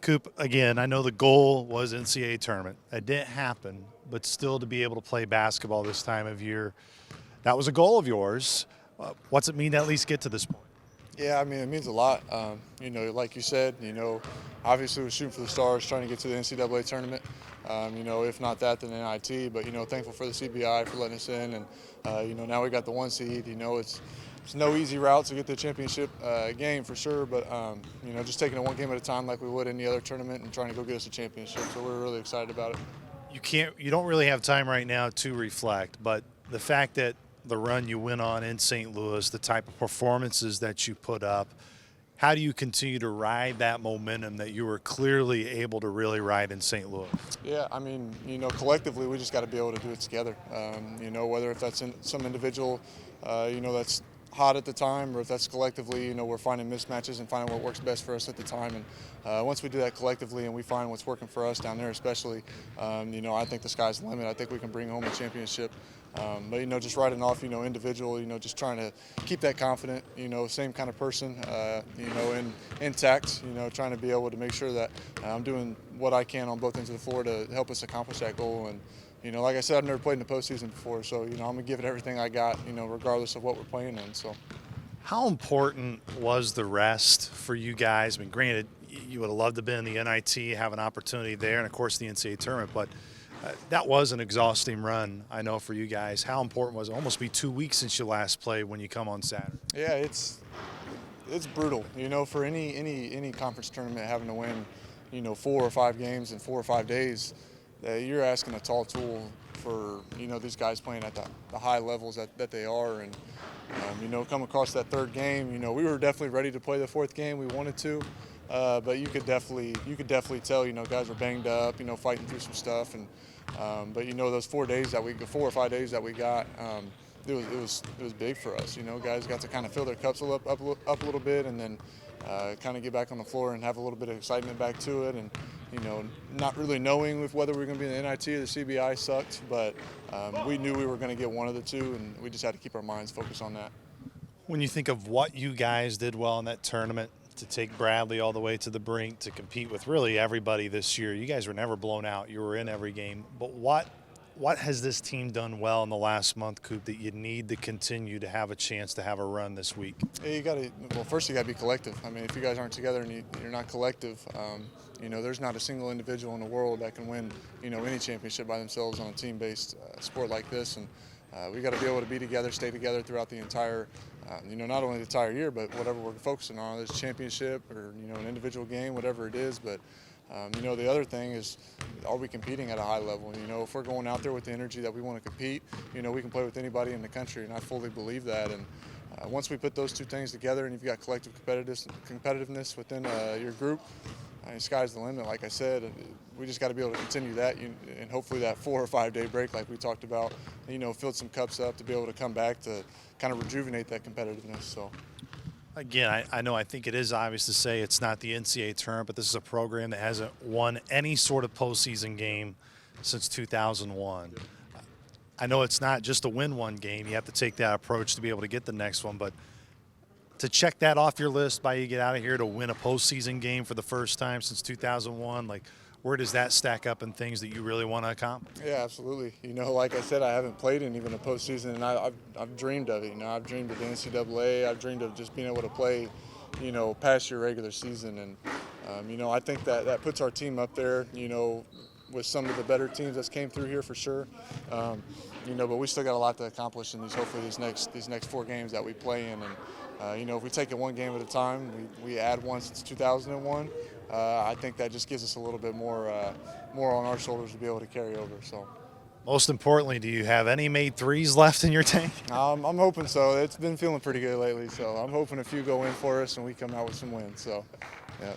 Coop, again, I know the goal was NCAA tournament. It didn't happen, but still to be able to play basketball this time of year, that was a goal of yours. What's it mean to at least get to this point? Yeah, I mean, it means a lot. Like you said, obviously we're shooting for the stars, trying to get to the NCAA tournament. If not that, then NIT. But, thankful for the CBI for letting us in. And, now we got the 1 seed. It's no easy route to get the championship game for sure. But, just taking it one game at a time like we would any other tournament and trying to go get us a championship. So we're really excited about it. You don't really have time right now to reflect, but the fact that the run you went on in St. Louis, the type of performances that you put up, how do you continue to ride that momentum that you were clearly able to really ride in St. Louis? Yeah, I mean, collectively we just got to be able to do it together. Whether if that's in some individual, that's hot at the time, or if that's collectively, we're finding mismatches and finding what works best for us at the time. And once we do that collectively and we find what's working for us down there, especially, I think the sky's the limit. I think we can bring home a championship. But just riding off, individual, just trying to keep that confident, same kind of person, intact, trying to be able to make sure that I'm doing what I can on both ends of the floor to help us accomplish that goal. And, like I said, I've never played in the postseason before, so, I'm going to give it everything I got, regardless of what we're playing in. So, How important was the rest for you guys? I mean, granted, you would have loved to have been in the NIT, have an opportunity there, and, of course, the NCAA tournament, but that was an exhausting run, I know, for you guys. How important was it? Almost be 2 weeks since you last played when you come on Saturday. yeah, it's brutal, for any conference tournament having to win, 4 or 5 games in 4 or 5 days. You're asking a tall tool for, these guys playing at the high levels that they are. And, come across that third game, we were definitely ready to play the fourth game. We wanted to. But you could definitely tell, guys were banged up, fighting through some stuff. And, but, those 4 or 5 days that we got, it was big for us. Guys got to kind of fill their cups up a little bit, and then kind of get back on the floor and have a little bit of excitement back to it. And, not really knowing whether we were going to be in the NIT or the CBI sucked, but we knew we were going to get one of the two, and we just had to keep our minds focused on that. When you think of what you guys did well in that tournament, to take Bradley all the way to the brink, to compete with really everybody this year, you guys were never blown out. You were in every game. But what has this team done well in the last month, Coop, that you need to continue to have a chance to have a run this week? Yeah, first you got to be collective. I mean, if you guys aren't together and you're not collective, there's not a single individual in the world that can win, any championship by themselves on a team-based sport like this. And we got to be able to be together, stay together throughout the entire, not only the entire year, but whatever we're focusing on, whether it's a championship or, an individual game, whatever it is. But, the other thing is, are we competing at a high level? If we're going out there with the energy that we want to compete, we can play with anybody in the country, and I fully believe that. And once we put those two things together and you've got collective competitiveness within your group, sky's the limit. Like I said, we just got to be able to continue that, and hopefully that 4 or 5 day break, like we talked about, filled some cups up to be able to come back to kind of rejuvenate that competitiveness. So. Again, I think it is obvious to say it's not the NCAA tournament, but this is a program that hasn't won any sort of postseason game since 2001. I know it's not just to win one game. You have to take that approach to be able to get the next one, but to check that off your list by you get out of here to win a postseason game for the first time since 2001, like, where does that stack up in things that you really want to accomplish? Yeah, absolutely. Like I said, I haven't played in even a postseason, and I've dreamed of it. I've dreamed of the NCAA. I've dreamed of just being able to play, past your regular season. And, I think that puts our team up there, with some of the better teams that came through here for sure. But we still got a lot to accomplish in these next 4 games that we play in. And, if we take it one game at a time, we add one since 2001. I think that just gives us a little bit more on our shoulders to be able to carry over. So, Most importantly, do you have any made threes left in your tank? I'm hoping so. It's been feeling pretty good lately, so I'm hoping a few go in for us and we come out with some wins. So, yeah.